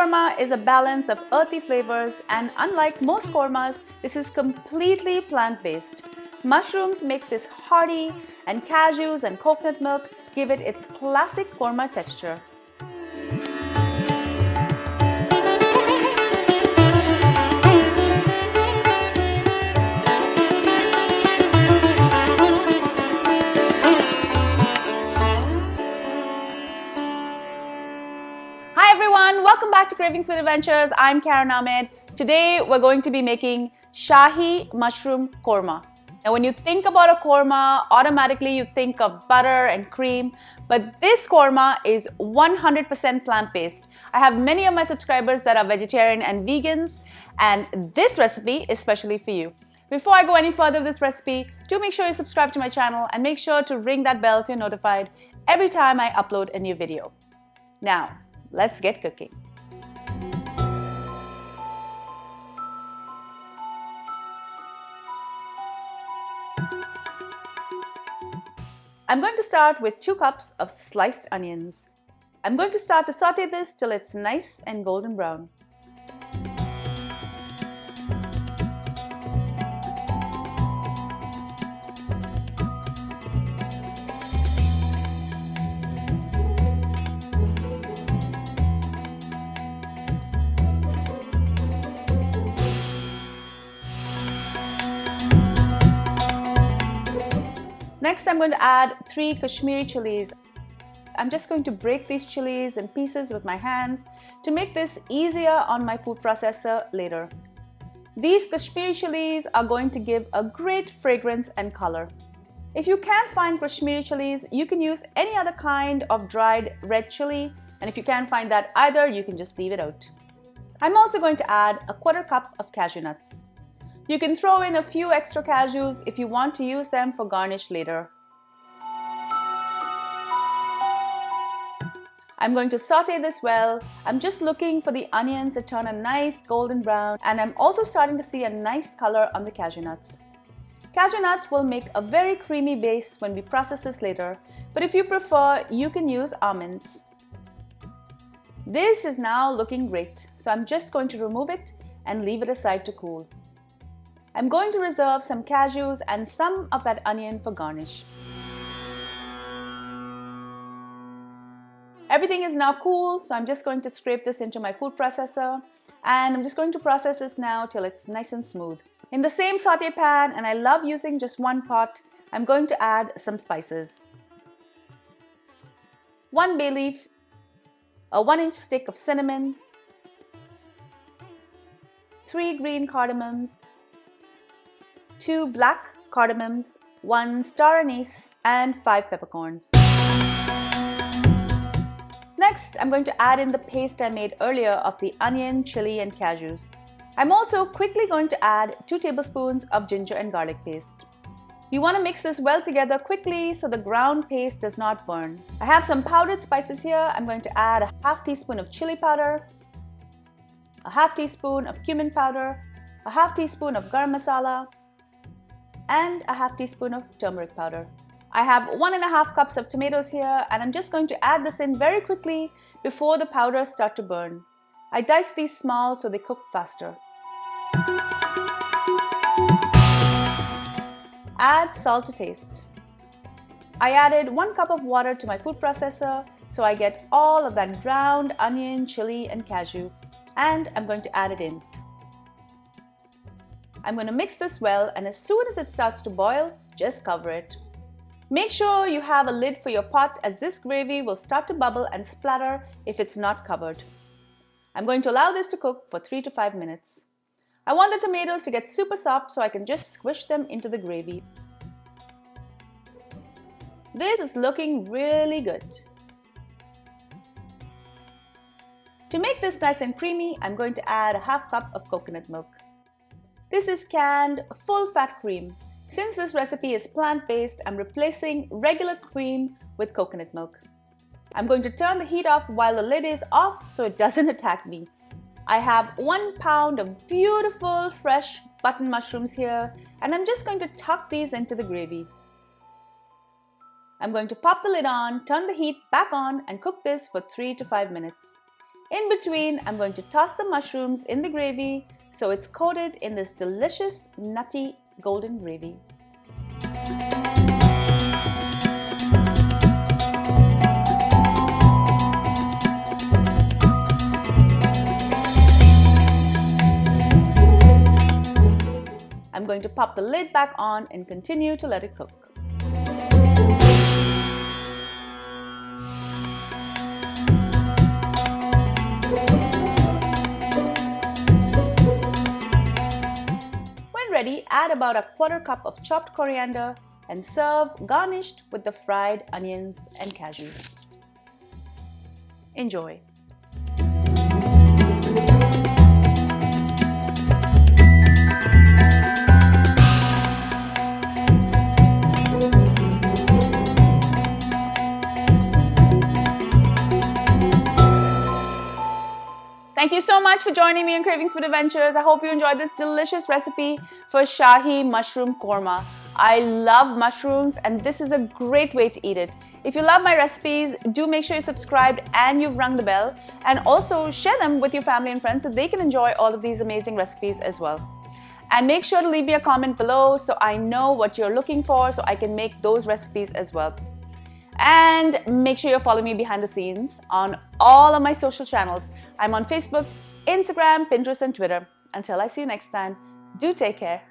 korma is a balance of earthy flavors, and unlike most kormas, this is completely plant-based. Mushrooms make this hearty, and cashews and coconut milk give it its classic korma texture. Hi everyone, welcome back to Cravings with Adventures. I'm Cardamoms. Today we're going to be making Shahi Mushroom Korma. Now when you think about a korma, automatically you think of butter and cream, but this korma is 100% plant-based. I have many of my subscribers that are vegetarian and vegans, and this recipe is specially for you. Before I go any further with this recipe, do make sure you subscribe to my channel and make sure to ring that bell so you're notified every time I upload a new video. Now, let's get cooking. I'm going to start with 2 cups of sliced onions. I'm going to start to saute this till it's nice and golden brown. Next, I'm going to add 3 Kashmiri Chillies. I'm just going to break these chilies in pieces with my hands to make this easier on my food processor later. These Kashmiri Chillies are going to give a great fragrance and color. If you can't find Kashmiri Chillies, you can use any other kind of dried red chili, and if you can't find that either, you can just leave it out. I'm also going to add a 1/4 cup of cashew nuts. You can throw in a few extra cashews if you want to use them for garnish later. I'm going to saute this well. I'm just looking for the onions to turn a nice golden brown, and I'm also starting to see a nice color on the cashew nuts. Cashew nuts will make a very creamy base when we process this later, but if you prefer, you can use almonds. This is now looking great, so I'm just going to remove it and leave it aside to cool. I'm going to reserve some cashews and some of that onion for garnish. Everything is now cool, so I'm just going to scrape this into my food processor, and I'm just going to process this now till it's nice and smooth. In the same saute pan, and I love using just 1 pot, I'm going to add some spices. 1 bay leaf, a 1-inch stick of cinnamon, 3 green cardamoms, 2 black cardamoms, 1 star anise, and 5 peppercorns. Next, I'm going to add in the paste I made earlier of the onion, chili, and cashews. I'm also quickly going to add 2 tablespoons of ginger and garlic paste. You want to mix this well together quickly so the ground paste does not burn. I have some powdered spices here. I'm going to add a 1/2 teaspoon of chili powder, a 1/2 teaspoon of cumin powder, a 1/2 teaspoon of garam masala, and a 1/2 teaspoon of turmeric powder. I have 1.5 cups of tomatoes here, and I'm just going to add this in very quickly before the powders start to burn. I dice these small so they cook faster. Add salt to taste. I added 1 cup of water to my food processor so I get all of that ground onion, chili, and cashew, and I'm going to add it in. I'm going to mix this well, and as soon as it starts to boil, just cover it. Make sure you have a lid for your pot, as this gravy will start to bubble and splatter if it's not covered. I'm going to allow this to cook for 3 to 5 minutes. I want the tomatoes to get super soft so I can just squish them into the gravy. This is looking really good. To make this nice and creamy, I'm going to add a 1/2 cup of coconut milk. This is canned full-fat cream. Since this recipe is plant-based, I'm replacing regular cream with coconut milk. I'm going to turn the heat off while the lid is off so it doesn't attack me. I have 1 pound of beautiful fresh button mushrooms here, and I'm just going to tuck these into the gravy. I'm going to pop the lid on, turn the heat back on, and cook this for 3 to 5 minutes. In between, I'm going to toss the mushrooms in the gravy so it's coated in this delicious, nutty, golden gravy. I'm going to pop the lid back on and continue to let it cook. When ready, add about a quarter cup of chopped coriander and serve garnished with the fried onions and cashews. Enjoy. Thank you so much for joining me on Cravings Food Adventures. I hope you enjoyed this delicious recipe for Shahi Mushroom Korma. I love mushrooms and this is a great way to eat it. If you love my recipes, do make sure you're subscribed and you've rung the bell, and also share them with your family and friends so they can enjoy all of these amazing recipes as well. And make sure to leave me a comment below so I know what you're looking for so I can make those recipes as well. And make sure you're following me behind the scenes on all of my social channels. I'm on Facebook, Instagram, Pinterest, and Twitter. Until I see you next time, do take care.